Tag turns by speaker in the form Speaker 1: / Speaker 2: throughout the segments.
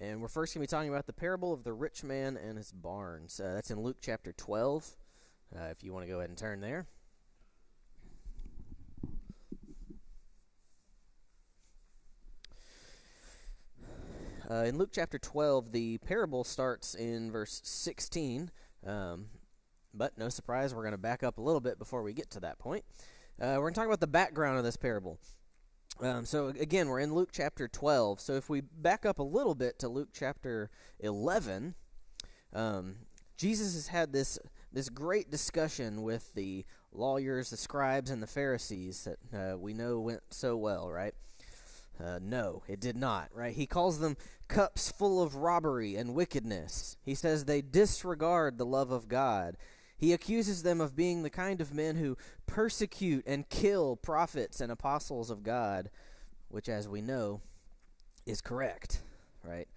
Speaker 1: And we're first going to be talking about the parable of the rich man and his barns. That's in Luke chapter 12, if you want to go ahead and turn there. In Luke chapter 12, the parable starts in verse 16, but no surprise, we're going to back up a little bit before we get to that point. We're going to talk about the background of this parable. So again, we're in Luke chapter 12. So if we back up a little bit to Luke chapter 11, Jesus has had this great discussion with the lawyers, the scribes, and the Pharisees that we know went so well, right? No, it did not, right? He calls them cups full of robbery and wickedness. He says they disregard the love of God. He accuses them of being the kind of men who persecute and kill prophets and apostles of God, which, as we know, is correct, right?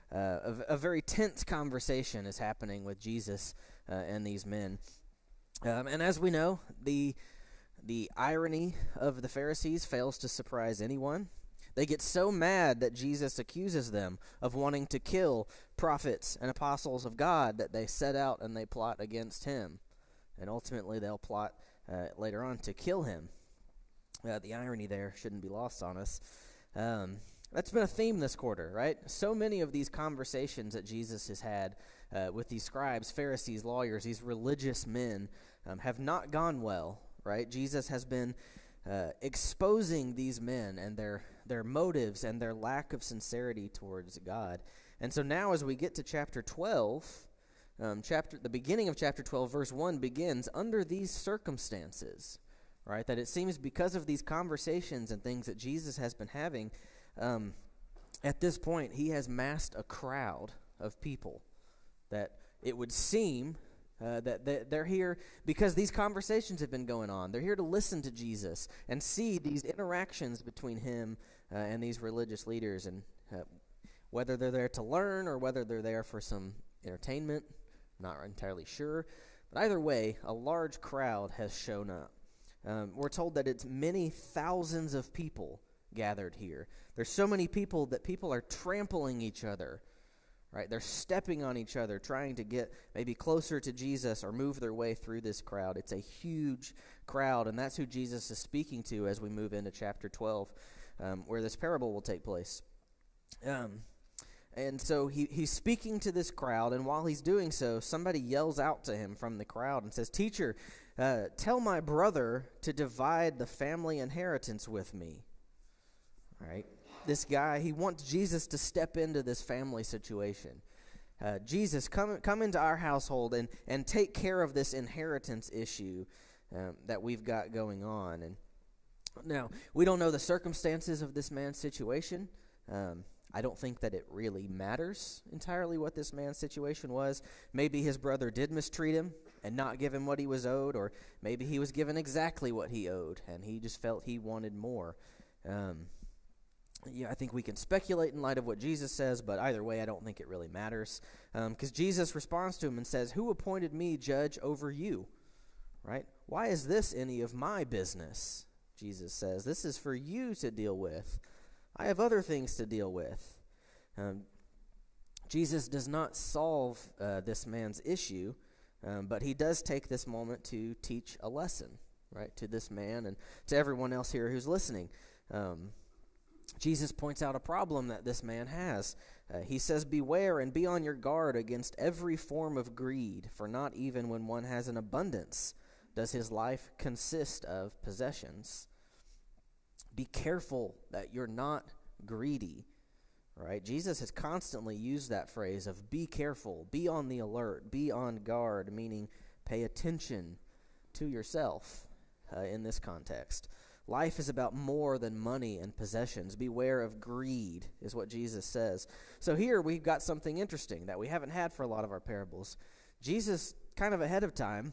Speaker 1: A very tense conversation is happening with Jesus and these men. And as we know, the irony of the Pharisees fails to surprise anyone. They get so mad that Jesus accuses them of wanting to kill prophets and apostles of God that they set out and they plot against him. And ultimately they'll plot later on to kill him. The irony there shouldn't be lost on us. That's been a theme this quarter, right? So many of these conversations that Jesus has had with these scribes, Pharisees, lawyers, these religious men have not gone well, right? Jesus has been exposing these men and their motives and their lack of sincerity towards God. And so now as we get to chapter 12, the beginning of chapter 12, verse 1 begins, under these circumstances, right? That it seems because of these conversations and things that Jesus has been having, at this point he has massed a crowd of people that it would seem that they're here because these conversations have been going on. They're here to listen to Jesus and see these interactions between him and these religious leaders, and whether they're there to learn or whether they're there for some entertainment, not entirely sure. But either way, a large crowd has shown up. We're told that it's many thousands of people gathered here. There's so many people that people are trampling each other. Right, they're stepping on each other, trying to get maybe closer to Jesus or move their way through this crowd. It's a huge crowd, and that's who Jesus is speaking to as we move into chapter 12, where this parable will take place. And so he's speaking to this crowd, and while he's doing so, somebody yells out to him from the crowd and says, "Teacher, tell my brother to divide the family inheritance with me." All right. This guy, he wants Jesus to step into this family situation. Jesus, come into our household and take care of this inheritance issue that we've got going on. And now, we don't know the circumstances of this man's situation. I don't think that it really matters entirely what this man's situation was. Maybe his brother did mistreat him and not give him what he was owed, or maybe he was given exactly what he owed and he just felt he wanted more. I think we can speculate in light of what Jesus says, but either way, I don't think it really matters. Because Jesus responds to him and says, "Who appointed me judge over you?" Right? "Why is this any of my business?" Jesus says. "This is for you to deal with. I have other things to deal with." Jesus does not solve this man's issue, but he does take this moment to teach a lesson, right, to this man and to everyone else here who's listening. Jesus points out a problem that this man has. He says, "Beware and be on your guard against every form of greed, for not even when one has an abundance does his life consist of possessions." Be careful that you're not greedy, right? Jesus has constantly used that phrase of be careful, be on the alert, be on guard, meaning pay attention to yourself in this context. Life is about more than money and possessions. Beware of greed is what Jesus says. So here we've got something interesting that we haven't had for a lot of our parables. Jesus, kind of ahead of time,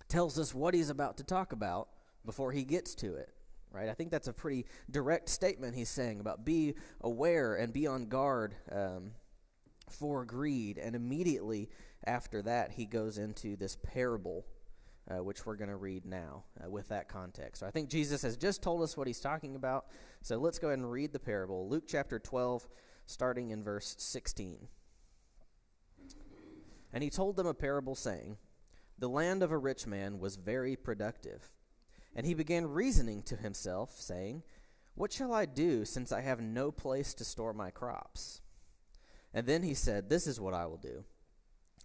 Speaker 1: tells us what he's about to talk about before he gets to it, right? I think that's a pretty direct statement he's saying about be aware and be on guard for greed. And immediately after that, he goes into this parable which we're going to read now with that context. So I think Jesus has just told us what he's talking about. So let's go ahead and read the parable. Luke chapter 12, starting in verse 16. And he told them a parable, saying, The land of a rich man was very productive. And he began reasoning to himself, saying, What shall I do, since I have no place to store my crops? And then he said, This is what I will do.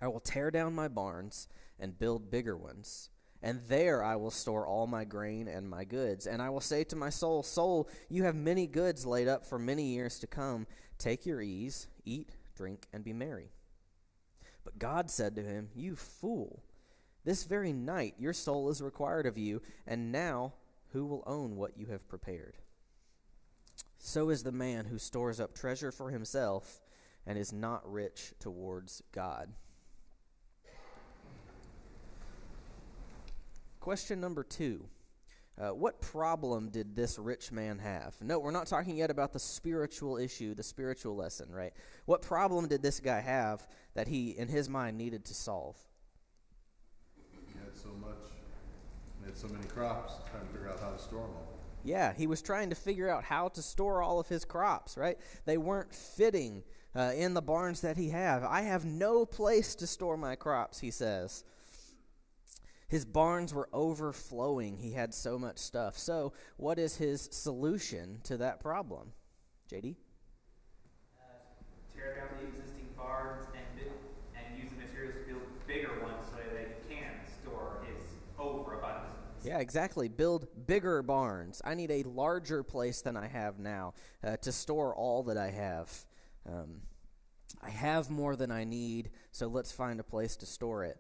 Speaker 1: I will tear down my barns and build bigger ones, and there I will store all my grain and my goods. And I will say to my soul, Soul, you have many goods laid up for many years to come. Take your ease, eat, drink, and be merry. But God said to him, You fool, this very night your soul is required of you, and now who will own what you have prepared? So is the man who stores up treasure for himself and is not rich towards God. Question number 2. What problem did this rich man have? No, we're not talking yet about the spiritual issue, the spiritual lesson, right? What problem did this guy have that he, in his mind, needed to solve?
Speaker 2: He had so much, he had so many crops, trying to figure out how to store them all.
Speaker 1: Yeah, he was trying to figure out how to store all of his crops, right? They weren't fitting in the barns that he had. I have no place to store my crops, he says. His barns were overflowing. He had so much stuff. So what is his solution to that problem? JD?
Speaker 3: Tear down the existing barns and use the materials to build bigger ones so that he can store his overabundance.
Speaker 1: Yeah, exactly. Build bigger barns. I need a larger place than I have now to store all that I have. I have more than I need, so let's find a place to store it.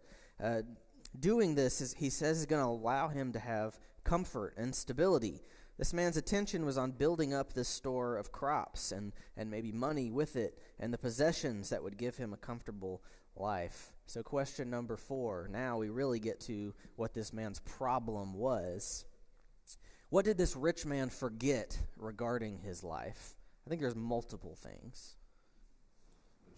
Speaker 1: Doing this, he says, is going to allow him to have comfort and stability. This man's attention was on building up this store of crops and maybe money with it and the possessions that would give him a comfortable life. So question number 4, now we really get to what this man's problem was. What did this rich man forget regarding his life? I think there's multiple things.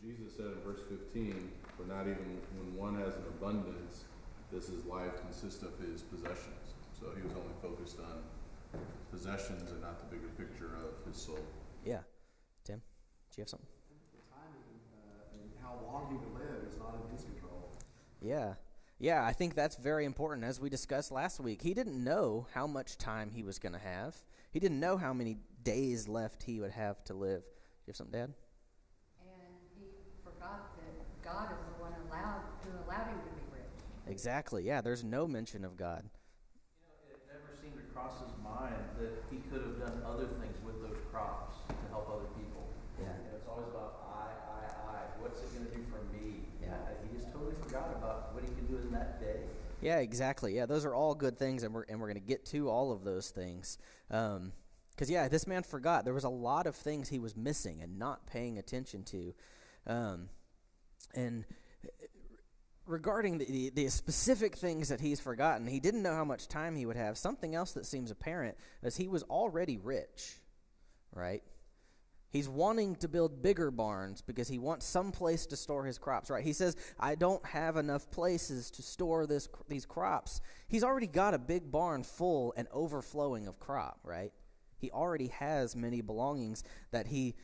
Speaker 2: Jesus said in verse 15, For not even when one has an abundance, does his life consist of his possessions. So he was only focused on possessions and not the bigger picture of his soul.
Speaker 1: Yeah. Tim, do you have something?
Speaker 4: The timing and how long he would live is not in his control.
Speaker 1: Yeah, I think that's very important. As we discussed last week, he didn't know how much time he was going to have. He didn't know how many days left he would have to live. Do you have something, Dad?
Speaker 5: And he forgot that God is the one who allowed him to be rich.
Speaker 1: Exactly, yeah, there's no mention of God.
Speaker 6: It never seemed to cross his mind that he could have done other things with those crops to help other people.
Speaker 1: Yeah.
Speaker 6: It's always about I. What's it going to do for me?
Speaker 1: Yeah.
Speaker 6: He just totally forgot about what he could do in that day.
Speaker 1: Yeah, exactly. Yeah, those are all good things, and we're going to get to all of those things. Because, this man forgot. There was a lot of things he was missing and not paying attention to. And regarding the specific things that he's forgotten, he didn't know how much time he would have. Something else that seems apparent is he was already rich, right? He's wanting to build bigger barns because he wants some place to store his crops, right? He says, I don't have enough places to store these crops. He's already got a big barn full and overflowing of crop, right? He already has many belongings that he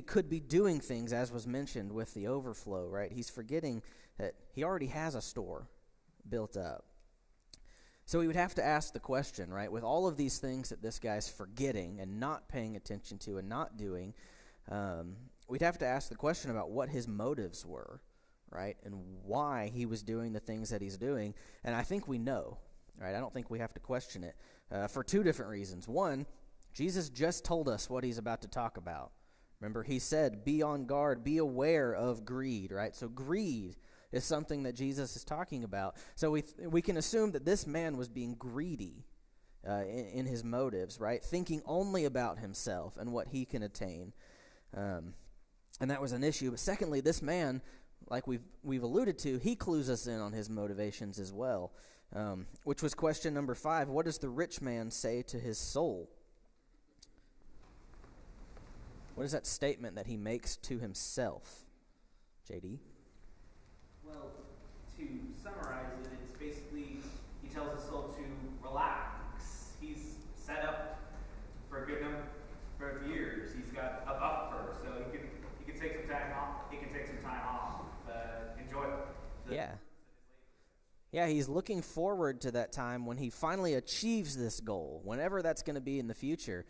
Speaker 1: could be doing things, as was mentioned, with the overflow, right? He's forgetting that he already has a store built up. So we would have to ask the question, right? With all of these things that this guy's forgetting and not paying attention to and not doing, we'd have to ask the question about what his motives were, right? And why he was doing the things that he's doing. And I think we know, right? I don't think we have to question it for 2 different reasons. One, Jesus just told us what he's about to talk about. Remember, he said, be on guard, be aware of greed, right? So greed is something that Jesus is talking about. So we can assume that this man was being greedy in his motives, right? Thinking only about himself and what he can attain. And that was an issue. But secondly, this man, like we've alluded to, he clues us in on his motivations as well, which was question number 5. What does the rich man say to his soul? What is that statement that he makes to himself? JD?
Speaker 3: Well, to summarize it, it's basically he tells his soul to relax. He's set up for a good number of years. He's got a buffer, so he can
Speaker 1: Yeah, he's looking forward to that time when he finally achieves this goal, whenever that's going to be in the future.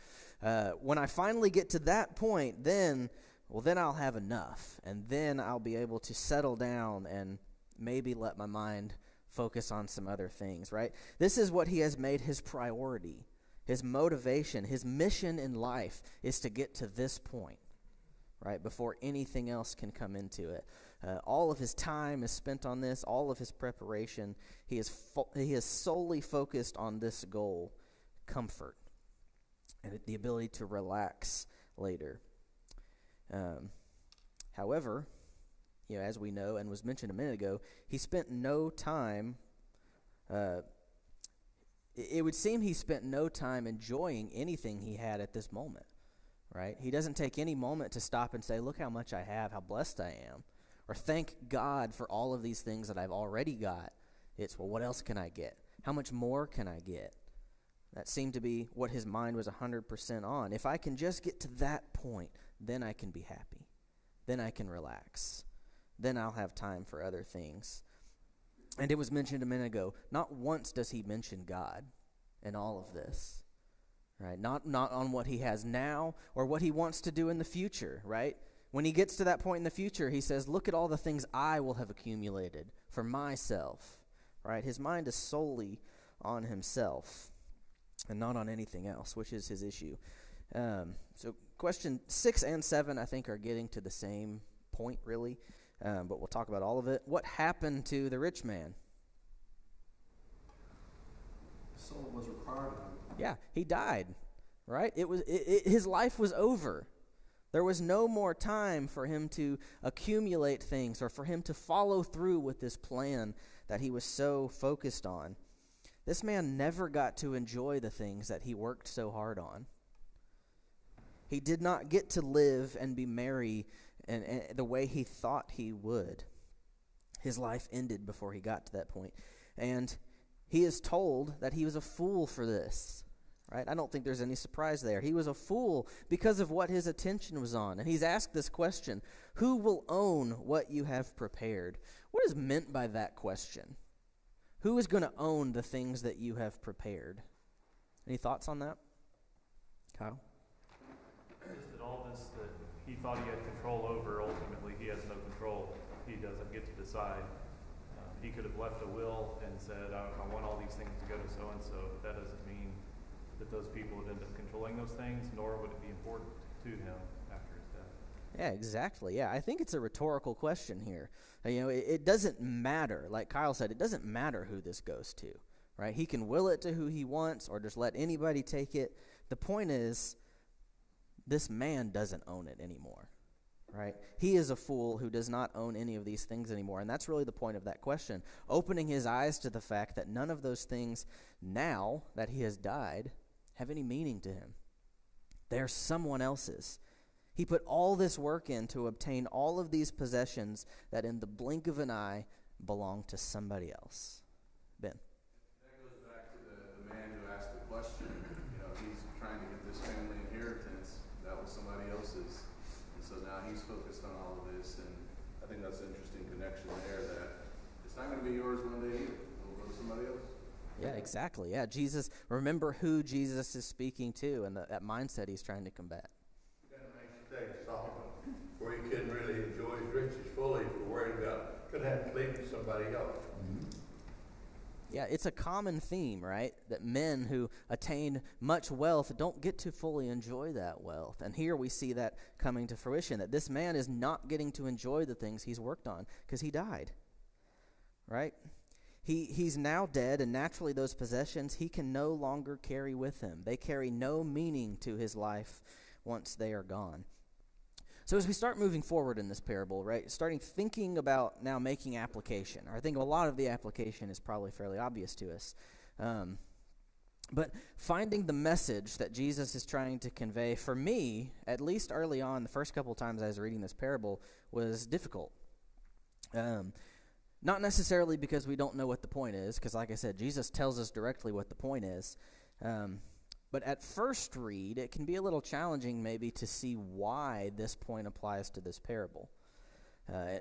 Speaker 1: When I finally get to that point, then I'll have enough, and then I'll be able to settle down and maybe let my mind focus on some other things, right? This is what he has made his priority, his motivation, his mission in life is to get to this point, right, before anything else can come into it. All of his time is spent on this, all of his preparation. He is solely focused on this goal, comfort, and the ability to relax later. However, as we know and was mentioned a minute ago, he spent no time, it would seem he spent no time enjoying anything he had at this moment, right? He doesn't take any moment to stop and say, look how much I have, how blessed I am, or thank God for all of these things that I've already got. It's, well, what else can I get? How much more can I get? That seemed to be what his mind was 100% on. If I can just get to that point, then I can be happy. Then I can relax. Then I'll have time for other things. And it was mentioned a minute ago, not once does he mention God in all of this, right? Not on what he has now or what he wants to do in the future, right? When he gets to that point in the future, he says, look at all the things I will have accumulated for myself, right? His mind is solely on himself and not on anything else, which is his issue. So question 6 and 7, I think, are getting to the same point, really. But we'll talk about all of it. What happened to the rich man?
Speaker 4: Soul was required of him.
Speaker 1: Yeah, he died, right? His life was over. There was no more time for him to accumulate things or for him to follow through with this plan that he was so focused on. This man never got to enjoy the things that he worked so hard on. He did not get to live and be merry and the way he thought he would. His life ended before he got to that point. And he is told that he was a fool for this, right? I don't think there's any surprise there. He was a fool because of what his attention was on. And he's asked this question, who will own what you have prepared? What is meant by that question? Who is going to own the things that you have prepared? Any thoughts on that? Kyle?
Speaker 7: Just that all this that he thought he had control over, ultimately he has no control. He doesn't get to decide. He could have left a will and said, I want all these things to go to so-and-so, but that doesn't mean that those people would end up controlling those things, nor would it be important to him after his death.
Speaker 1: Yeah, exactly. Yeah, I think it's a rhetorical question here. It doesn't matter. Like Kyle said, it doesn't matter who this goes to, right? He can will it to who he wants or just let anybody take it. The point is, this man doesn't own it anymore, right? He is a fool who does not own any of these things anymore, and that's really the point of that question, opening his eyes to the fact that none of those things, now that he has died, have any meaning to him. They're someone else's. He put all this work in to obtain all of these possessions that in the blink of an eye belong to somebody else. Ben?
Speaker 2: That goes back to the man who asked the question. He's trying to get this family inheritance. That was somebody else's. And so now he's focused on all of this. And I think that's an interesting connection there, that it's not going to be yours one day either. It'll go to somebody else.
Speaker 1: Yeah, exactly. Yeah, Jesus, remember who Jesus is speaking to and that mindset he's trying to combat.
Speaker 8: You got a nice day, Solomon, where he couldn't really enjoy his riches fully for worried about could have to leave to somebody else.
Speaker 1: Mm-hmm. Yeah, it's a common theme, right? That men who attain much wealth don't get to fully enjoy that wealth. And here we see that coming to fruition, that this man is not getting to enjoy the things he's worked on because he died, right? He's now dead, and naturally those possessions he can no longer carry with him. They carry no meaning to his life once they are gone. So as we start moving forward in this parable, right, starting thinking about now making application, I think a lot of the application is probably fairly obvious to us. But finding the message that Jesus is trying to convey, for me, at least early on, the first couple of times I was reading this parable, was difficult. Not necessarily because we don't know what the point is, because like I said, Jesus tells us directly what the point is. But at first read, it can be a little challenging maybe to see why this point applies to this parable.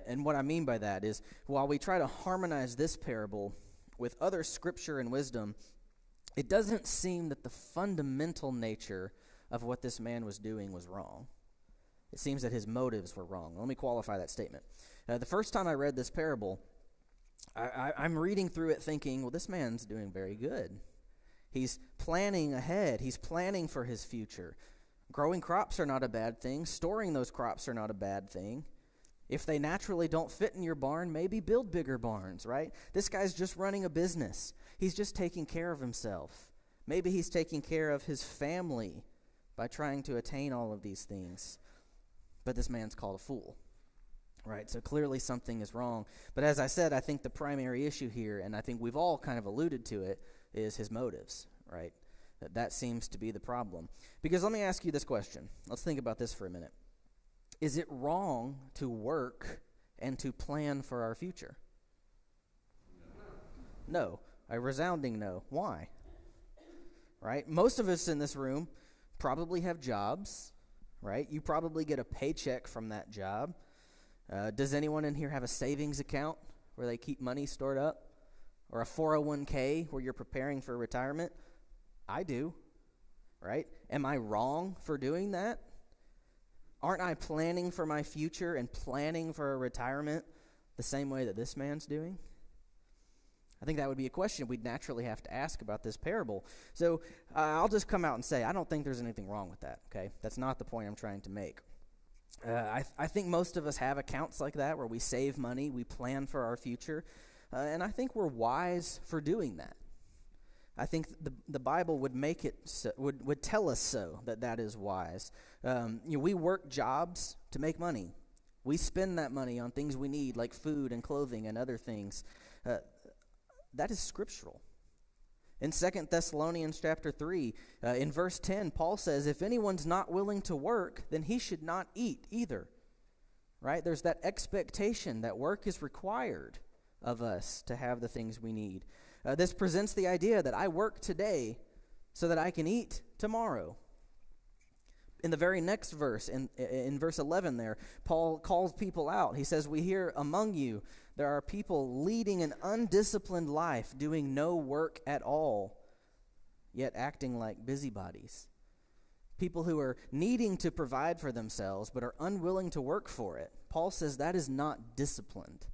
Speaker 1: And what I mean by that is, while we try to harmonize this parable with other scripture and wisdom, it doesn't seem that the fundamental nature of what this man was doing was wrong. It seems that his motives were wrong. Let me qualify that statement. The first time I read this parable, I'm reading through it thinking, well, this man's doing very good. He's planning ahead. He's planning for his future. Growing crops are not a bad thing. Storing those crops are not a bad thing. If they naturally don't fit in your barn, maybe build bigger barns, right? This guy's just running a business. He's just taking care of himself. Maybe he's taking care of his family by trying to attain all of these things. But this man's called a fool, right? So clearly something is wrong. But as I said, I think the primary issue here, and I think we've all kind of alluded to it, is his motives, right? That seems to be the problem. Because let me ask you this question. Let's think about this for a minute. Is it wrong to work and to plan for our future? No. A resounding no. Why? Right? Most of us in this room probably have jobs, right? You probably get a paycheck from that job. Does anyone in here have a savings account where they keep money stored up? Or a 401k where you're preparing for retirement? I do, right? Am I wrong for doing that? Aren't I planning for my future and planning for a retirement the same way that this man's doing? I think that would be a question we'd naturally have to ask about this parable. So I'll just come out and say, I don't think there's anything wrong with that, okay? That's not the point I'm trying to make. I think most of us have accounts like that where we save money, we plan for our future, and I think we're wise for doing that. I think the Bible would make it so, would tell us so, that is wise. We work jobs to make money. We spend that money on things we need, like food and clothing and other things. That is scriptural. In 2 Thessalonians chapter 3, in verse 10, Paul says, if anyone's not willing to work, then he should not eat either. Right? There's that expectation that work is required of us to have the things we need. This presents the idea that I work today so that I can eat tomorrow. In the very next verse, in verse 11 there, Paul calls people out. He says, we hear among you there are people leading an undisciplined life, doing no work at all, yet acting like busybodies. People who are needing to provide for themselves but are unwilling to work for it. Paul says that is not disciplined.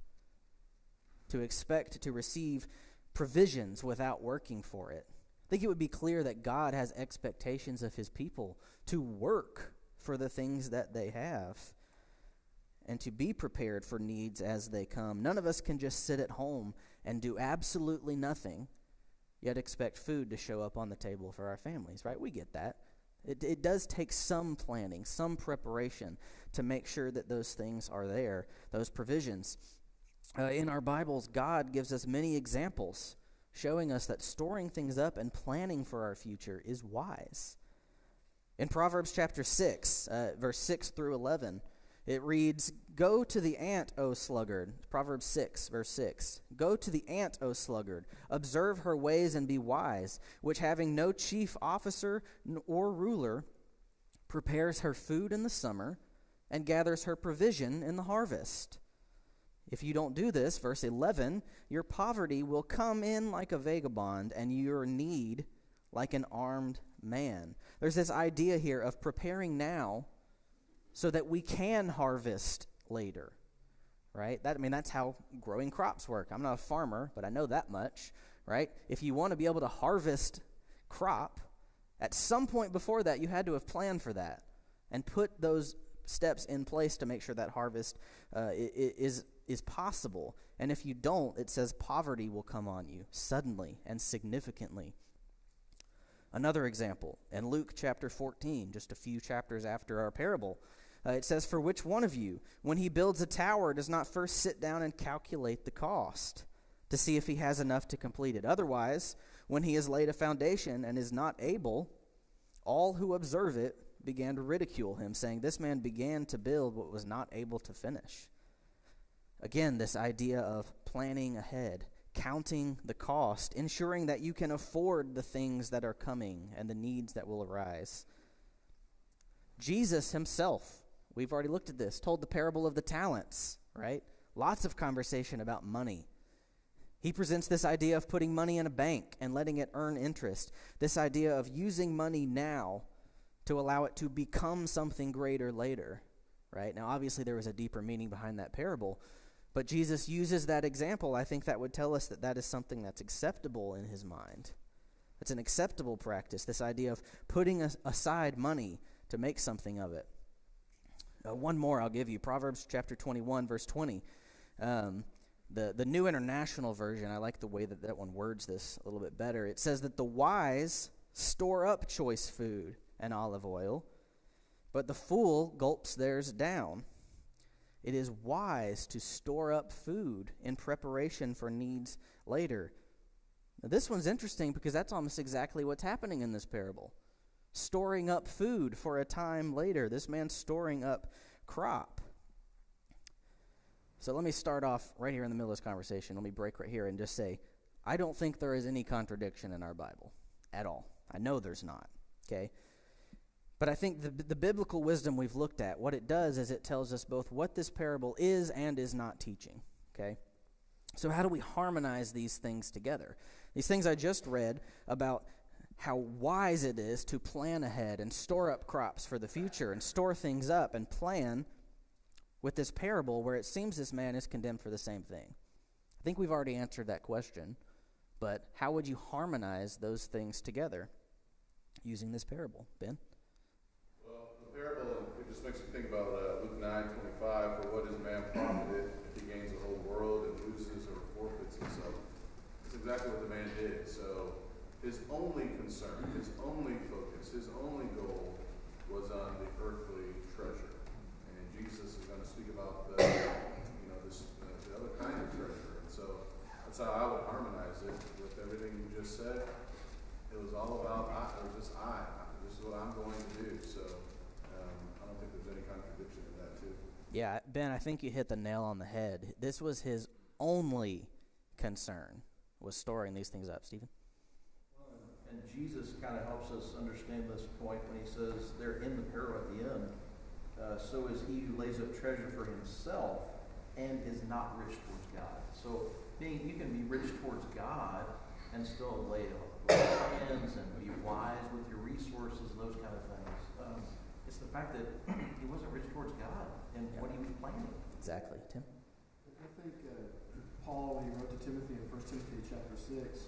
Speaker 1: To expect to receive provisions without working for it. I think it would be clear that God has expectations of his people to work for the things that they have and to be prepared for needs as they come. None of us can just sit at home and do absolutely nothing, yet expect food to show up on the table for our families, right? We get that. It does take some planning, some preparation to make sure that those things are there, those provisions. In our Bibles, God gives us many examples showing us that storing things up and planning for our future is wise. In Proverbs chapter 6, verse 6 through 11, it reads, go to the ant, O sluggard. Proverbs 6, verse 6. Go to the ant, O sluggard. Observe her ways and be wise, which having no chief officer or ruler, prepares her food in the summer and gathers her provision in the harvest. If you don't do this, verse 11, your poverty will come in like a vagabond and your need like an armed man. There's this idea here of preparing now so that we can harvest later, right? That's how growing crops work. I'm not a farmer, but I know that much, right? If you want to be able to harvest crop, at some point before that, you had to have planned for that and put those steps in place to make sure that harvest is possible. And if you don't, it says poverty will come on you suddenly and significantly. Another example, in Luke chapter 14, just a few chapters after our parable, it says, for which one of you, when he builds a tower, does not first sit down and calculate the cost to see if he has enough to complete it? Otherwise, when he has laid a foundation and is not able, all who observe it began to ridicule him, saying, this man began to build what was not able to finish. Again, this idea of planning ahead, counting the cost, ensuring that you can afford the things that are coming and the needs that will arise. Jesus himself, we've already looked at this, told the parable of the talents, right? Lots of conversation about money. He presents this idea of putting money in a bank and letting it earn interest, this idea of using money now to allow it to become something greater later, right? Now, obviously, there was a deeper meaning behind that parable, but Jesus uses that example. I think that would tell us that that is something that's acceptable in his mind. It's an acceptable practice, this idea of putting aside money to make something of it. One more I'll give you, Proverbs chapter 21, verse 20. The New International Version, I like the way that one words this a little bit better. It says that the wise store up choice food and olive oil, but the fool gulps theirs down. It is wise to store up food in preparation for needs later. Now, this one's interesting because that's almost exactly what's happening in this parable. Storing up food for a time later. This man's storing up crop. So let me start off right here in the middle of this conversation. Let me break right here and just say, I don't think there is any contradiction in our Bible at all. I know there's not, okay? But I think the biblical wisdom we've looked at, what it does is it tells us both what this parable is and is not teaching, okay? So how do we harmonize these things together? These things I just read about how wise it is to plan ahead and store up crops for the future and store things up and plan with this parable where it seems this man is condemned for the same thing. I think we've already answered that question, but how would you harmonize those things together using this parable? Ben?
Speaker 2: Well, the parable, it just makes me think about Luke 9:25, for what is man profited if he gains the whole world and loses or forfeits himself? That's exactly what the man did. So his only concern, his only focus, his only goal was on the earthly treasure. And Jesus is going to speak about the other kind of treasure. And so that's how I would harmonize it with everything you just said. It was all about this is what I'm going to do. So I don't think there's any contradiction in that too.
Speaker 1: Yeah, Ben, I think you hit the nail on the head. This was his only concern, was storing these things up. Stephen?
Speaker 6: And Jesus kind of helps us understand this point when he says they're in the parable at the end. So is he who lays up treasure for himself and is not rich towards God. So you can be rich towards God and still lay plans and be wise with your resources, those kind of things. It's the fact that he wasn't rich towards God and what he was planning.
Speaker 1: Exactly. Tim?
Speaker 4: I think Paul, when he wrote to Timothy in 1 Timothy chapter 6,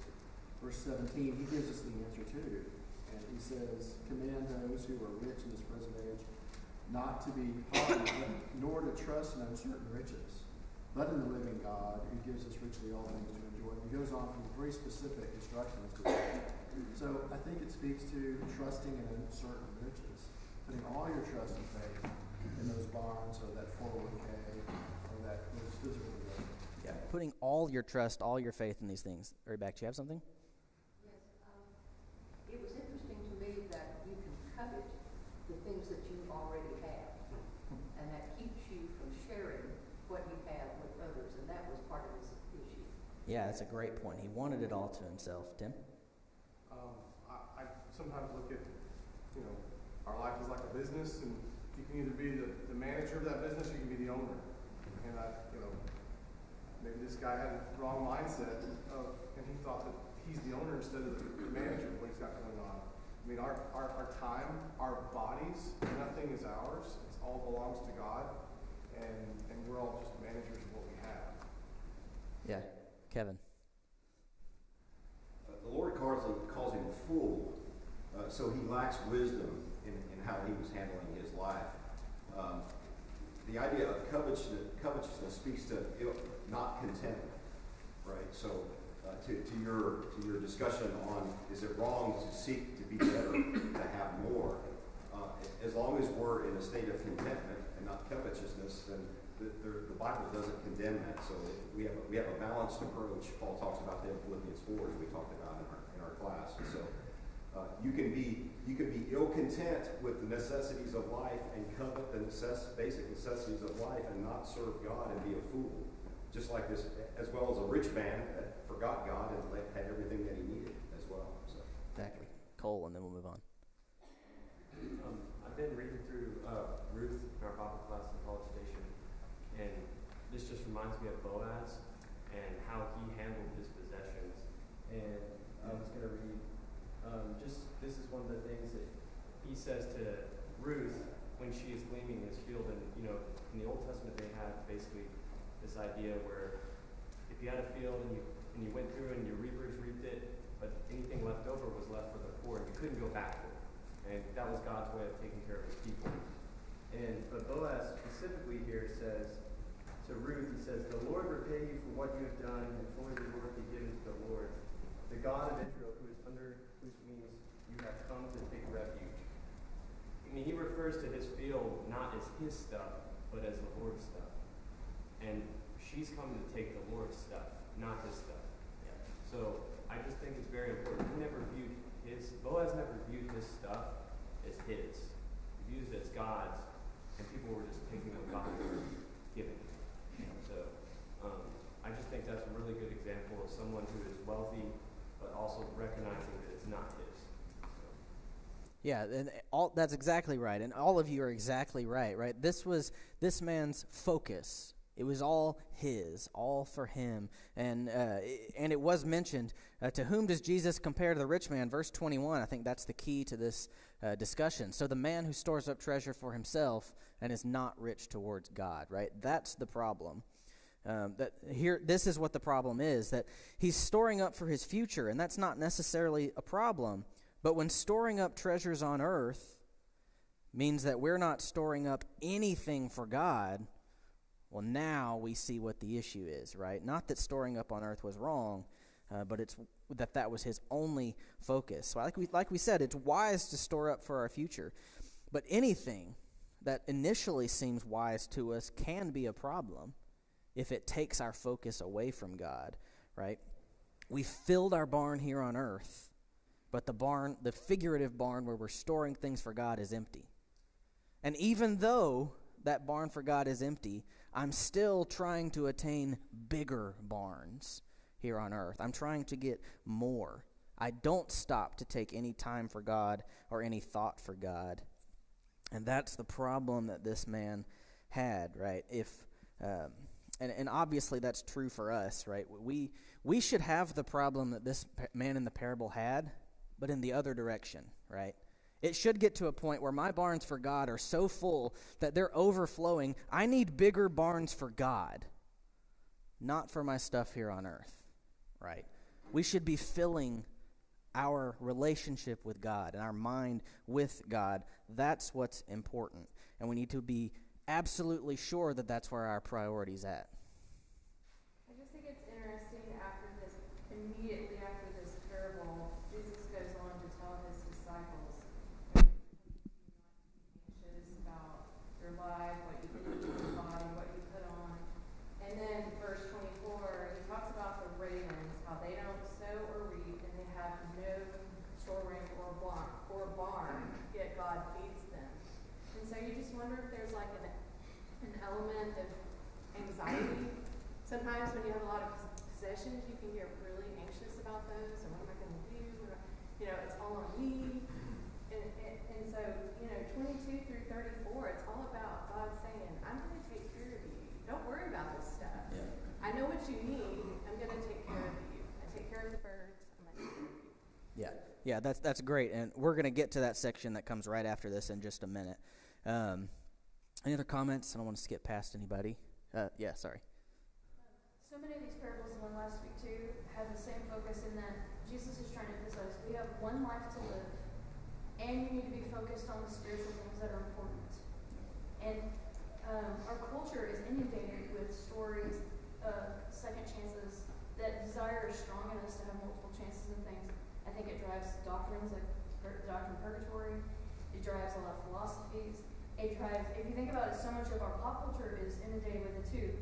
Speaker 4: verse 17, he gives us the answer too. And he says, command those who are rich in this present age not to be haughty, nor to trust in uncertain riches, but in the living God, who gives us richly all things to enjoy. He goes on from very specific instructions to that. So I think it speaks to trusting in uncertain riches, putting all your trust and faith in those bonds or that 401k or those physical goods.
Speaker 1: Yeah, putting all your trust, all your faith in these things. Right back, do you have something?
Speaker 5: Yes, it was interesting to me that you can covet the things that you already have, and that keeps you from sharing what you have with others, and that was part of his issue.
Speaker 1: Yeah, that's a great point. He wanted it all to himself. Tim?
Speaker 9: I sometimes look at, our life is like a business, and you can either be the manager of that business, or you can be the owner. And maybe this guy had a wrong mindset and he thought that he's the owner instead of the manager of what he's got going on. I mean, our time, our bodies, nothing is ours. It all belongs to God, and we're all just managers of what we have.
Speaker 1: Yeah. Kevin?
Speaker 10: The Lord calls him a fool, so he lacks wisdom in how he was handling his life. The idea of covetousness speaks to not contentment, right? So to your discussion on is it wrong to seek to be better, to have more, as long as we're in a state of contentment and not covetousness, then the Bible doesn't condemn that. So we have a balanced approach. Paul talks about that in Philippians 4, as we talked about in our class. So you can be ill content with the necessities of life and covet the basic necessities of life and not serve God and be a fool. Just like this, as well as a rich man that forgot God and had everything that he needed as well. So.
Speaker 1: Exactly. Cole, and then we'll move on.
Speaker 11: I've been reading through Ruth in our Bible class in College Station, and this just reminds me of Boaz.
Speaker 12: and how he handled his possessions.
Speaker 13: And I was going to read, this is one of the things that he says to Ruth when she is gleaning his field. And, in the Old Testament they had basically this idea where if you had a field and you went through and your reapers reaped it, but anything left over was left for the poor, and you couldn't go back to it. And that was God's way of taking care of his people. But Boaz specifically here says to Ruth, he says, "The Lord repay you for what you have done, and fully reward be given to the Lord, the God of Israel, who is under whose wings you have come to take refuge." I mean, he refers to his field not as his stuff, but as the Lord's stuff. And she's come to take the Lord's stuff, not his stuff.
Speaker 1: Yeah.
Speaker 13: So I just think it's very important. Boaz never viewed his stuff as his. He views it as God's, and people were just taking what God was giving. So I just think that's a really good example of someone who is wealthy, but also recognizing that it's not his.
Speaker 1: Yeah, and that's exactly right. And all of you are exactly right? This was this man's focus. It was all his, all for him. And it was mentioned, to whom does Jesus compare to the rich man? Verse 21, I think that's the key to this discussion. So the man who stores up treasure for himself and is not rich towards God, right? That's the problem. This is what the problem is, that he's storing up for his future, and that's not necessarily a problem. But when storing up treasures on earth means that we're not storing up anything for God, well, now we see what the issue is, right? Not that storing up on earth was wrong, but it's that was his only focus. So like we said, it's wise to store up for our future. But anything that initially seems wise to us can be a problem if it takes our focus away from God, right? We filled our barn here on earth, but the figurative barn where we're storing things for God is empty. And even though that barn for God is empty, I'm still trying to attain bigger barns here on earth. I'm trying to get more. I don't stop to take any time for God or any thought for God. And that's the problem that this man had, right? And obviously that's true for us, right? We should have the problem that this man in the parable had, but in the other direction, right? It should get to a point where my barns for God are so full that they're overflowing. I need bigger barns for God, not for my stuff here on earth, right? We should be filling our relationship with God and our mind with God. That's what's important. And we need to be absolutely sure that that's where our priority's at.
Speaker 14: I just think it's interesting immediately after this parable, Jesus goes on to tell his disciples anxious about your life, what you put into your body, what you put on. And then verse 24, he talks about the ravens, how they don't sow or reap, and they have no storeroom or barn, yet God feeds them. And so you just wonder if there's like an element of anxiety. Sometimes when you have a lot of possessions, you can get really anxious about those, and what am I going to do? It's all on me. And so, 22 through 34, it's all about God saying, I'm going to take care of you. Don't worry about this stuff.
Speaker 1: Yeah.
Speaker 14: I know what you need. I'm going to take care of you. I take care of the birds. I'm going to take care of you.
Speaker 1: Yeah, that's great. And we're going to get to that section that comes right after this in just a minute. Any other comments? I don't want to skip past anybody. Sorry.
Speaker 14: So many of these parables, and one last week too, have the same focus in that Jesus is trying to emphasize we have one life to live, and you need to be focused on the spiritual things that are important. And our culture is inundated with stories of second chances. That desire is strong in us to have multiple chances and things. I think it drives doctrines like the doctrine of purgatory. It drives a lot of philosophies. It drives, if you think about it, so much of our pop culture is inundated with it too.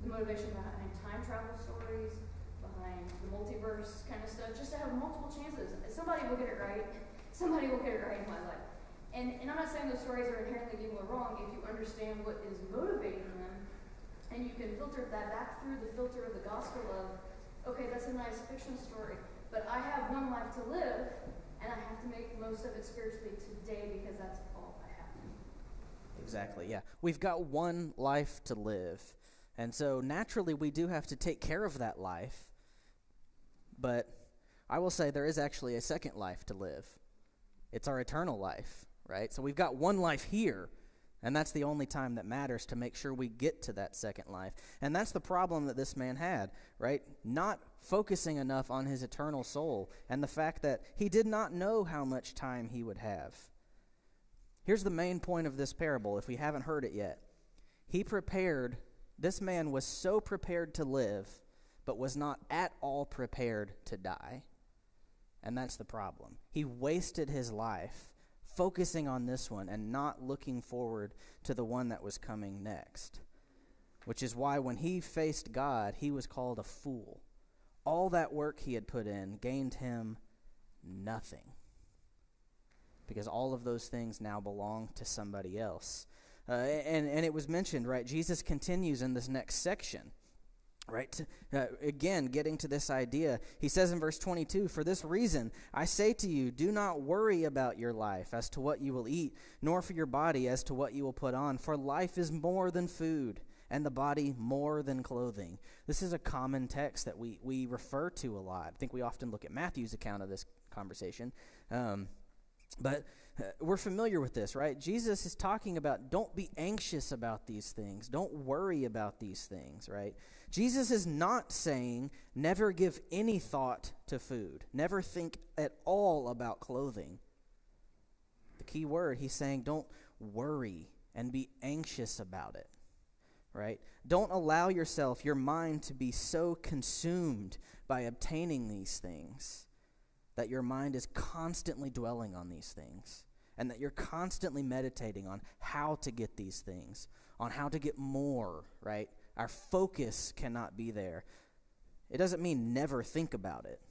Speaker 14: The motivation behind time travel stories, behind the multiverse kind of stuff, just to have multiple chances. Somebody will get it right. Somebody will get it right in my life. And I'm not saying those stories are inherently evil or wrong if you understand what is motivating them, and you can filter that back through the filter of the gospel of, okay, that's a nice fiction story, but I have one life to live, and I have to make most of it spiritually today because that's all I have.
Speaker 1: Exactly, yeah. We've got one life to live. And so naturally we do have to take care of that life. But I will say there is actually a second life to live. It's our eternal life, right? So we've got one life here, and that's the only time that matters to make sure we get to that second life. And that's the problem that this man had, right? Not focusing enough on his eternal soul and the fact that he did not know how much time he would have. Here's the main point of this parable, if we haven't heard it yet. This man was so prepared to live, but was not at all prepared to die. And that's the problem. He wasted his life focusing on this one and not looking forward to the one that was coming next. Which is why when he faced God, he was called a fool. All that work he had put in gained him nothing. Because all of those things now belong to somebody else. And it was mentioned, right? Jesus continues in this next section. Right? Again, getting to this idea, he says in verse 22, "For this reason, I say to you, do not worry about your life as to what you will eat, nor for your body as to what you will put on. For life is more than food, and the body more than clothing." This is a common text that we refer to a lot. I think we often look at Matthew's account of this conversation. But we're familiar with this, right? Jesus is talking about don't be anxious about these things. Don't worry about these things, right? Jesus is not saying never give any thought to food. Never think at all about clothing. The key word, he's saying don't worry and be anxious about it, right? Don't allow your mind to be so consumed by obtaining these things that your mind is constantly dwelling on these things, and that you're constantly meditating on how to get these things, on how to get more, right? Our focus cannot be there. It doesn't mean never think about it.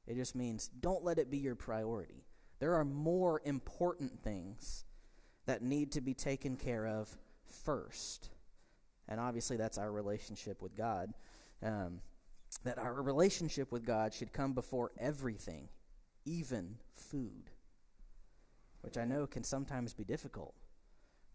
Speaker 1: It just means don't let it be your priority. There are more important things that need to be taken care of first. And obviously that's our relationship with God. That our relationship with God should come before everything, even food, which I know can sometimes be difficult,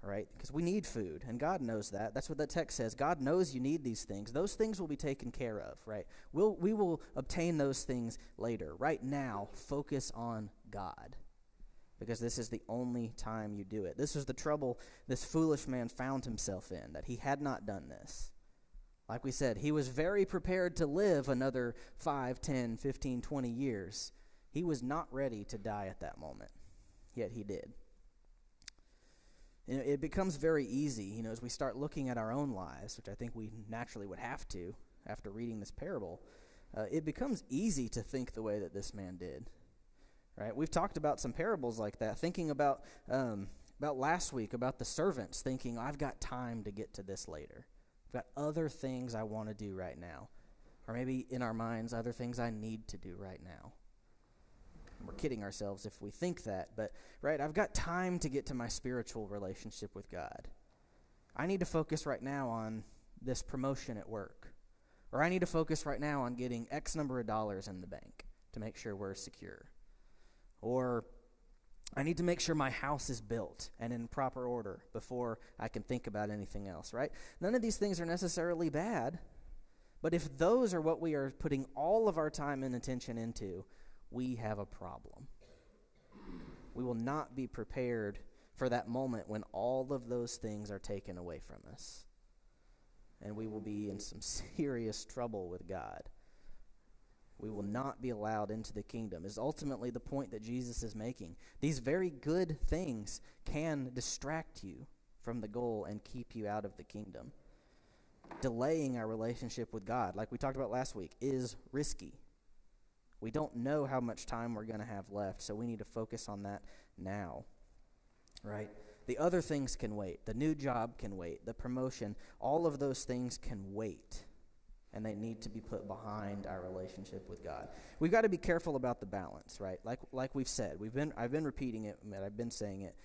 Speaker 1: right? Because we need food, and God knows that. That's what that text says. God knows you need these things. Those things will be taken care of, right? We will obtain those things later. Right now, focus on God, because this is the only time you do it. This was the trouble this foolish man found himself in, that he had not done this. Like we said, he was very prepared to live another 5, 10, 15, 20 years. He was not ready to die at that moment, yet he did. It becomes very easy, as we start looking at our own lives, which I think we naturally would have to after reading this parable. It becomes easy to think the way that this man did, right? We've talked about some parables like that, thinking about last week, about the servants thinking, I've got time to get to this later. I've got other things I want to do right now. Or maybe in our minds, other things I need to do right now. We're kidding ourselves if we think that, but right, I've got time to get to my spiritual relationship with God. I need to focus right now on this promotion at work, or I need to focus right now on getting X number of dollars in the bank to make sure we're secure, or I need to make sure my house is built and in proper order before I can think about anything else, right? None of these things are necessarily bad, but if those are what we are putting all of our time and attention into, we have a problem. We will not be prepared for that moment when all of those things are taken away from us. And we will be in some serious trouble with God. We will not be allowed into the kingdom, is ultimately the point that Jesus is making. These very good things can distract you from the goal and keep you out of the kingdom. Delaying our relationship with God, like we talked about last week, is risky. We don't know how much time we're going to have left, so we need to focus on that now, right? The other things can wait. The new job can wait. The promotion, all of those things can wait, and they need to be put behind our relationship with God. We've got to be careful about the balance, right? Like we've said, I've been repeating it, and I've been saying it.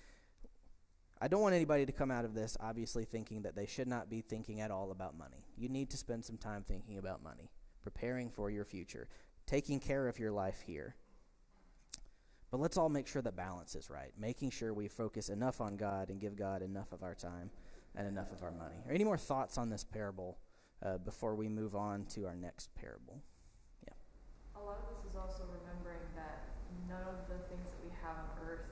Speaker 1: I don't want anybody to come out of this obviously thinking that they should not be thinking at all about money. You need to spend some time thinking about money, preparing for your future, taking care of your life here. But let's all make sure the balance is right, making sure we focus enough on God and give God enough of our time and enough of our money. Are any more thoughts on this parable before we move on to our next parable. Yeah.
Speaker 15: A lot of this is also remembering that none of the things that we have on earth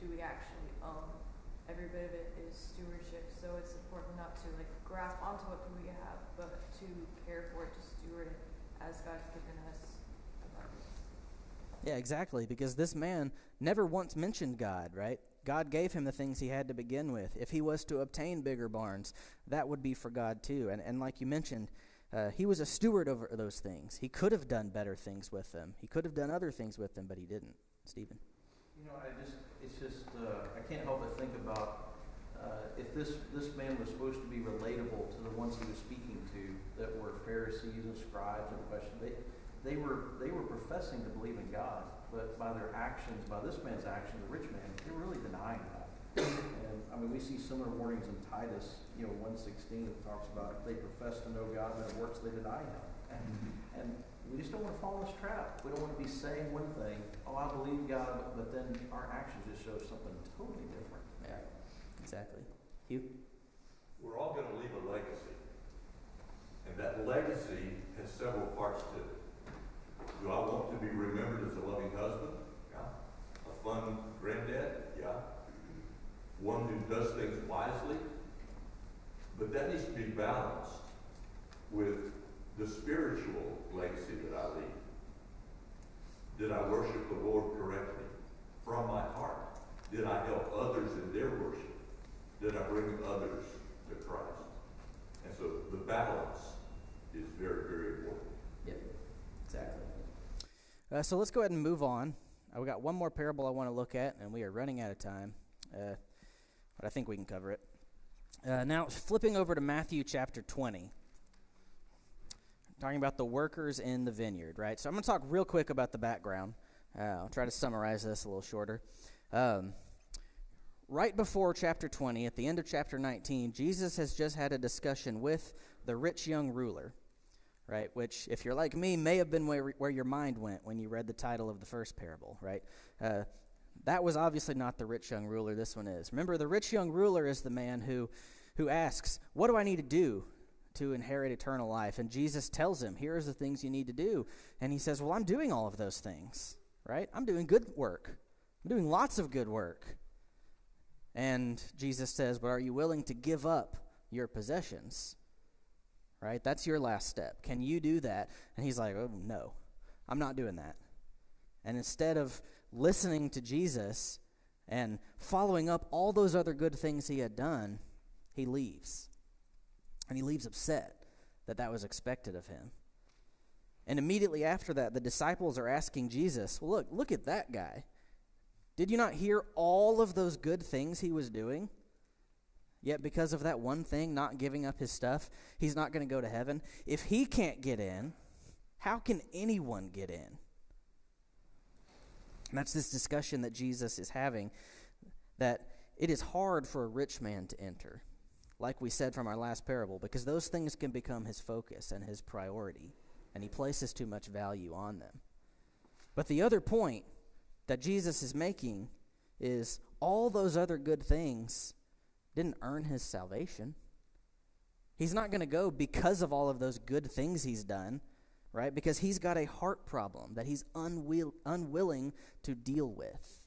Speaker 15: do we actually own. Every bit of it is stewardship, so it's important not to grasp onto what we have, but to care for it, to steward it as God's given us abundance.
Speaker 1: Yeah, exactly, because this man never once mentioned God, right? God gave him the things he had to begin with. If he was to obtain bigger barns, that would be for God too. And like you mentioned, he was a steward over those things. He could have done better things with them. He could have done other things with them, but he didn't. Stephen?
Speaker 6: I can't help but think about if this man was supposed to be relatable to the ones he was speaking to that were Pharisees and scribes and questions. They were professing to believe in God, but by their actions, by this man's actions, the rich man, they were really denying that. And I mean, we see similar warnings in Titus, 1:16, that talks about if they profess to know God and their works they deny Him. And we just don't want to fall in this trap. We don't want to be saying one thing, oh, I believe God, but then our actions just show something totally different.
Speaker 1: Yeah, exactly. Hugh?
Speaker 8: We're all going to leave a legacy. And that legacy has several parts to it. Do I want to be remembered as a loving husband? Yeah. A fun granddad? Yeah. One who does things wisely? But that needs to be balanced with the spiritual legacy that I leave. Did I worship the Lord correctly from my heart? Did I help others in their worship? Did I bring others to Christ? And so the balance is very, very important.
Speaker 1: Yep, exactly. So let's go ahead and move on. We got one more parable I want to look at, and we are running out of time, but I think we can cover it. Now, flipping over to Matthew chapter 20. Talking about the workers in the vineyard, right? So I'm going to talk real quick about the background. I'll try to summarize this a little shorter. Right before chapter 20, at the end of chapter 19, Jesus has just had a discussion with the rich young ruler, right? Which, if you're like me, may have been where your mind went when you read the title of the first parable, right? That was obviously not the rich young ruler. This one is. Remember, the rich young ruler is the man who asks, what do I need to do to inherit eternal life? And Jesus tells him, here's the things you need to do. And he says, well, I'm doing all of those things, right? I'm doing good work. I'm doing lots of good work. And Jesus says, but are you willing to give up your possessions? Right? That's your last step. Can you do that? And he's like, oh, no, I'm not doing that. And instead of listening to Jesus and following up all those other good things he had done, he leaves. And he leaves upset that was expected of him. And immediately after that, the disciples are asking Jesus, well, look at that guy. Did you not hear all of those good things he was doing? Yet because of that one thing, not giving up his stuff, he's not going to go to heaven. If he can't get in, how can anyone get in? And that's this discussion that Jesus is having, that it is hard for a rich man to enter, like we said from our last parable, because those things can become his focus and his priority, and he places too much value on them. But the other point that Jesus is making is all those other good things didn't earn his salvation. He's not going to go because of all of those good things he's done, right? Because he's got a heart problem that he's unwilling to deal with,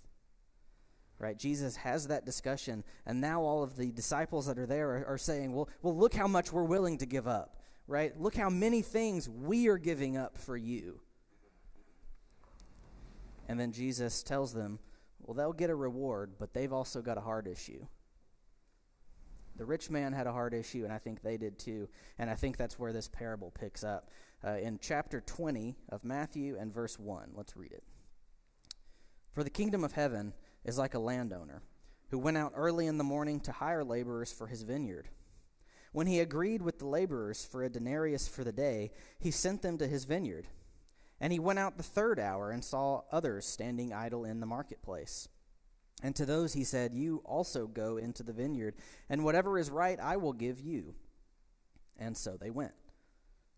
Speaker 1: right? Jesus has that discussion, and now all of the disciples that are there are saying, well, look how much we're willing to give up, right? Look how many things we are giving up for you. And then Jesus tells them, well, they'll get a reward, but they've also got a heart issue. The rich man had a heart issue, and I think they did too. And I think that's where this parable picks up. In chapter 20 of Matthew and verse 1, let's read it. For the kingdom of heaven is like a landowner who went out early in the morning to hire laborers for his vineyard. When he agreed with the laborers for a denarius for the day, he sent them to his vineyard. And he went out the third hour and saw others standing idle in the marketplace. And to those he said, you also go into the vineyard, and whatever is right I will give you. And so they went.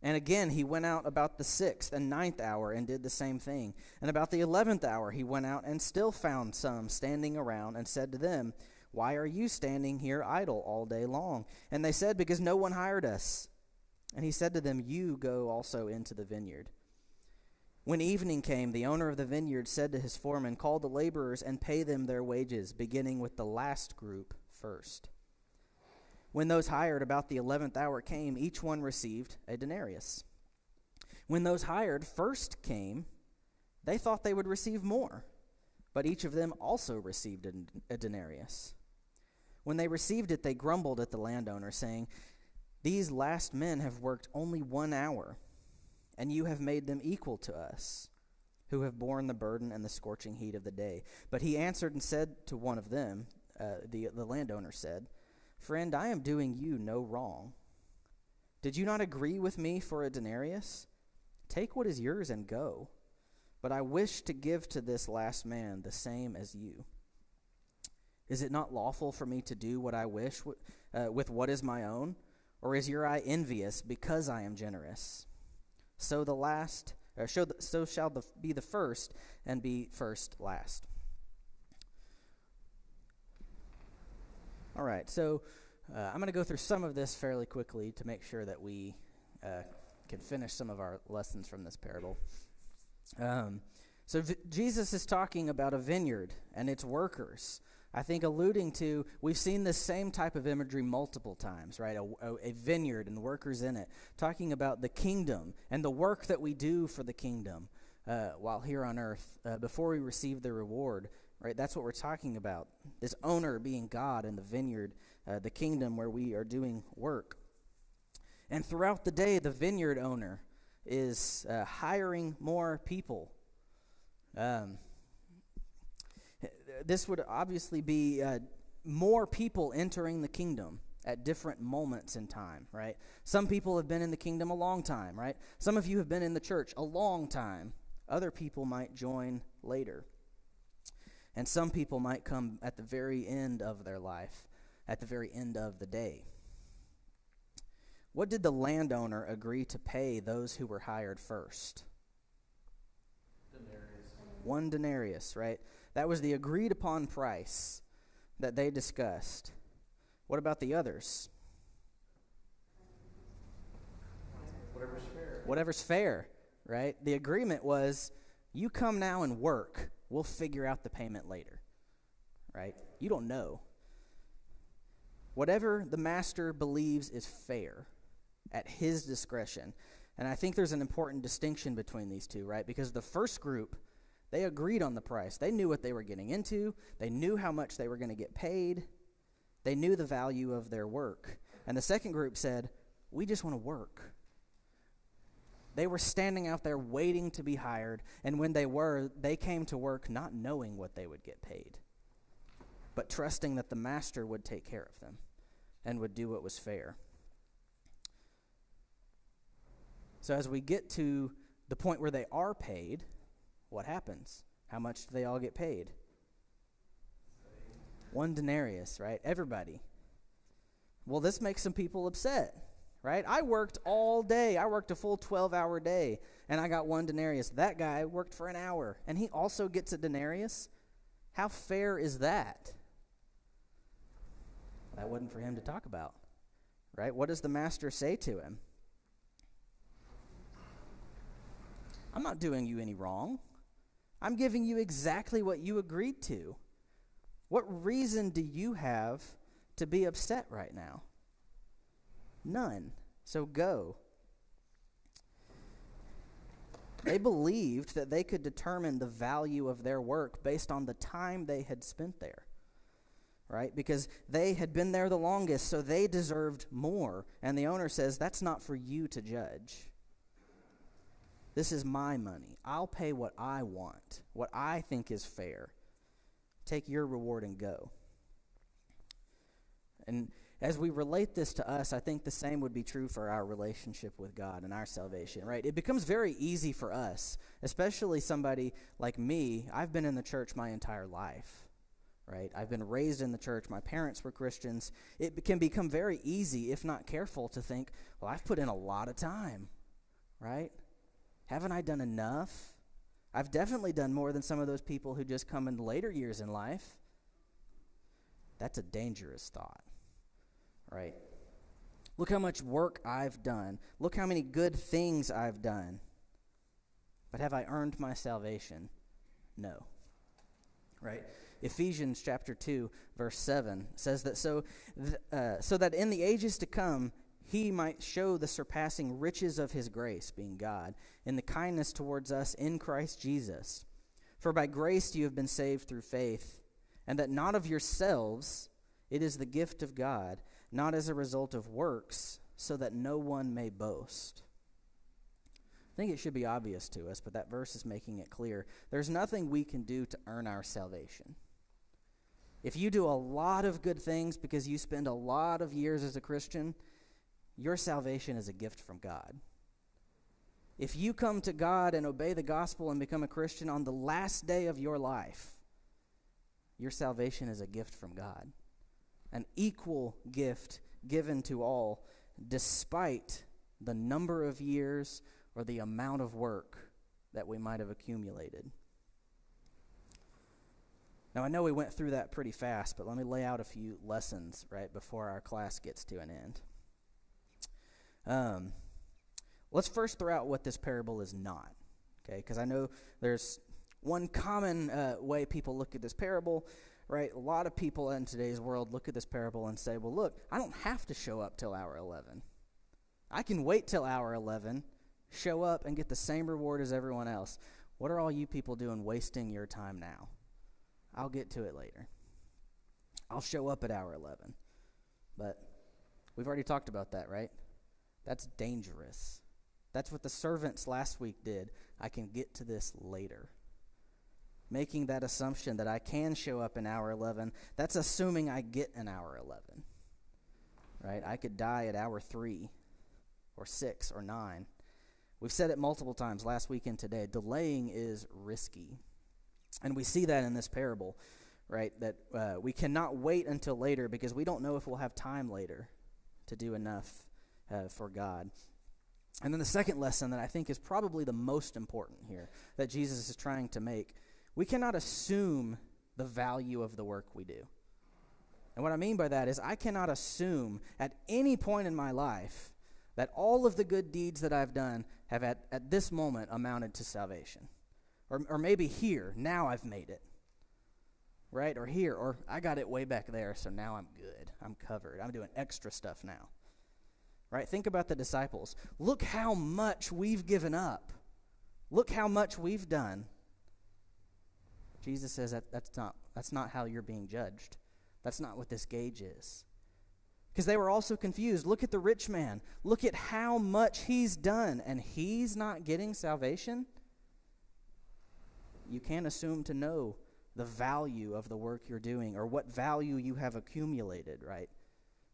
Speaker 1: And again he went out about the 6th and 9th hour and did the same thing. And about the 11th hour he went out and still found some standing around and said to them, why are you standing here idle all day long? And they said, because no one hired us. And he said to them, "You go also into the vineyard." When evening came, the owner of the vineyard said to his foreman, "Call the laborers and pay them their wages, beginning with the last group first." When those hired about the 11th hour came, each one received a denarius. When those hired first came, they thought they would receive more, but each of them also received a denarius. When they received it, they grumbled at the landowner, saying, "These last men have worked only 1 hour, and you have made them equal to us, who have borne the burden and the scorching heat of the day." But he answered and said to one of them, the landowner said, "Friend, I am doing you no wrong. Did you not agree with me for a denarius? Take what is yours and go. But I wish to give to this last man the same as you. Is it not lawful for me to do what I wish with what is my own? Or is your eye envious because I am generous? So shall be the first, and be first last." All right, so I'm going to go through some of this fairly quickly to make sure that we can finish some of our lessons from this parable. Jesus is talking about a vineyard and its workers. I think alluding to, we've seen this same type of imagery multiple times, right? A vineyard and workers in it, talking about the kingdom and the work that we do for the kingdom while here on earth before we receive the reward, right? That's what we're talking about. This owner being God and the vineyard, the kingdom where we are doing work. And throughout the day, the vineyard owner is hiring more people. This would obviously be more people entering the kingdom at different moments in time, right? Some people have been in the kingdom a long time, right? Some of you have been in the church a long time. Other people might join later. And some people might come at the very end of their life, at the very end of the day. What did the landowner agree to pay those who were hired first?
Speaker 6: Denarius.
Speaker 1: 1 denarius, right? That was the agreed upon price that they discussed. What about the others?
Speaker 6: Whatever's fair.
Speaker 1: Whatever's fair, right? The agreement was, you come now and work. We'll figure out the payment later, right? You don't know. Whatever the master believes is fair at his discretion. And I think there's an important distinction between these two, right? Because the first group, they agreed on the price. They knew what they were getting into. They knew how much they were going to get paid. They knew the value of their work. And the second group said, we just want to work. They were standing out there waiting to be hired, and when they were, they came to work not knowing what they would get paid, but trusting that the master would take care of them and would do what was fair. So as we get to the point where they are paid, what happens? How much do they all get paid? 1 denarius, right? Everybody. Well, this makes some people upset, right? I worked all day. I worked a full 12-hour day, and I got 1 denarius. That guy worked for an hour, and he also gets a denarius. How fair is that? That wasn't for him to talk about, right? What does the master say to him? I'm not doing you any wrong. I'm giving you exactly what you agreed to. What reason do you have to be upset right now? None. So go. They believed that they could determine the value of their work based on the time they had spent there, right? Because they had been there the longest, so they deserved more. And the owner says, that's not for you to judge. This is my money. I'll pay what I want, what I think is fair. Take your reward and go. And as we relate this to us, I think the same would be true for our relationship with God and our salvation, right? It becomes very easy for us, especially somebody like me. I've been in the church my entire life, right? I've been raised in the church. My parents were Christians. It can become very easy, if not careful, to think, well, I've put in a lot of time, right? Haven't I done enough? I've definitely done more than some of those people who just come in later years in life. That's a dangerous thought, right? Look how much work I've done. Look how many good things I've done. But have I earned my salvation? No. Right? Ephesians chapter 2, verse 7 says that so that in the ages to come he might show the surpassing riches of his grace, being God, in the kindness towards us in Christ Jesus. For by grace you have been saved through faith, and that not of yourselves, it is the gift of God, not as a result of works, so that no one may boast. I think it should be obvious to us, but that verse is making it clear. There's nothing we can do to earn our salvation. If you do a lot of good things because you spend a lot of years as a Christian, your salvation is a gift from God. If you come to God and obey the gospel and become a Christian on the last day of your life, your salvation is a gift from God. An equal gift given to all, despite the number of years or the amount of work that we might have accumulated. Now, I know we went through that pretty fast, but let me lay out a few lessons right before our class gets to an end. Let's first throw out what this parable is not, okay? Because I know there's one common way people look at this parable, right? A lot of people in today's world look at this parable and say, well, look, I don't have to show up till hour 11. I can wait till hour 11, show up, and get the same reward as everyone else. What are all you people doing wasting your time now? I'll get to it later. I'll show up at hour 11. But we've already talked about that, right? That's dangerous. That's what the servants last week did. I can get to this later. Making that assumption that I can show up in hour 11, that's assuming I get an hour 11, right? I could die at hour 3 or 6 or 9. We've said it multiple times last week and today. Delaying is risky. And we see that in this parable, right? That we cannot wait until later because we don't know if we'll have time later to do enough for God. And then the second lesson that I think is probably the most important here that Jesus is trying to make, we cannot assume the value of the work we do. And what I mean by that is I cannot assume at any point in my life that all of the good deeds that I've done have at this moment amounted to salvation. Or maybe here, now I've made it. Right? Or here, or I got it way back there, so now I'm good. I'm covered. I'm doing extra stuff now. Right? Think about the disciples. Look how much we've given up. Look how much we've done. Jesus says that's not how you're being judged. That's not what this gauge is. Because they were also confused. Look at the rich man. Look at how much he's done, and he's not getting salvation. You can't assume to know the value of the work you're doing or what value you have accumulated, right?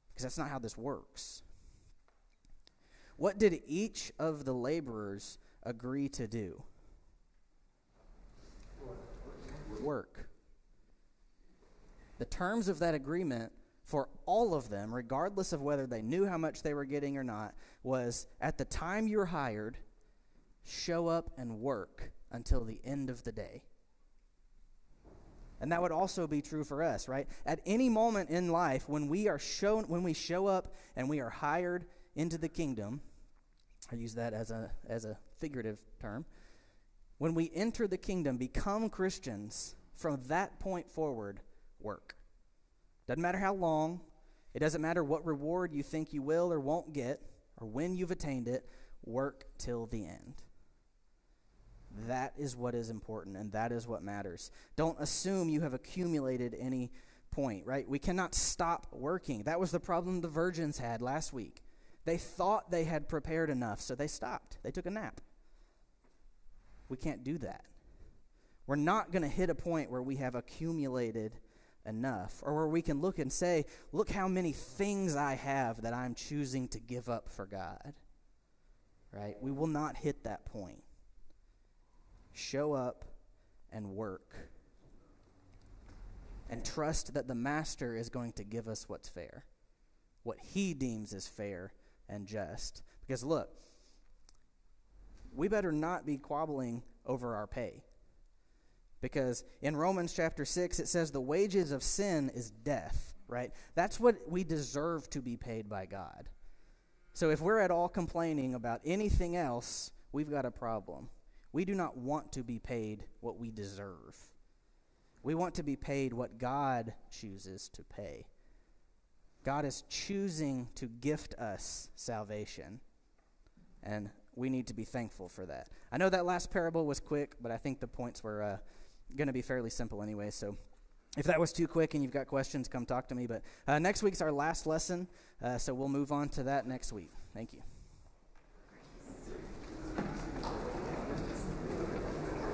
Speaker 1: Because that's not how this works. What did each of the laborers agree to do? Work. The terms of that agreement for all of them, regardless of whether they knew how much they were getting or not, was at the time you're hired, show up and work until the end of the day. And that would also be true for us, right? At any moment in life when we show up and we are hired into the kingdom, I use that as a figurative term. When we enter the kingdom, become Christians, from that point forward, work. Doesn't matter how long. It doesn't matter what reward you think you will or won't get, or when you've attained it. Work till the end. That is what is important, and that is what matters. Don't assume you have accumulated any point, right? We cannot stop working. That was the problem the virgins had last week. They thought they had prepared enough, so they stopped. They took a nap. We can't do that. We're not going to hit a point where we have accumulated enough, or where we can look and say, look how many things I have that I'm choosing to give up for God. Right? We will not hit that point. Show up and work. And trust that the Master is going to give us what's fair. What he deems is fair and just. Because look, we better not be squabbling over our pay. Because in Romans chapter 6, it says the wages of sin is death, right? That's what we deserve to be paid by God.
Speaker 16: So if we're at all complaining about anything else, we've got a problem. We do not want to be paid what we deserve. We want to be paid what God chooses to pay. God is choosing to gift us salvation, and we need to be thankful for that. I know that last parable was quick, but I think the points were going to be fairly simple anyway, so if that was too quick and you've got questions, come talk to me. But next week's our last lesson, so we'll move on to that next week. Thank you.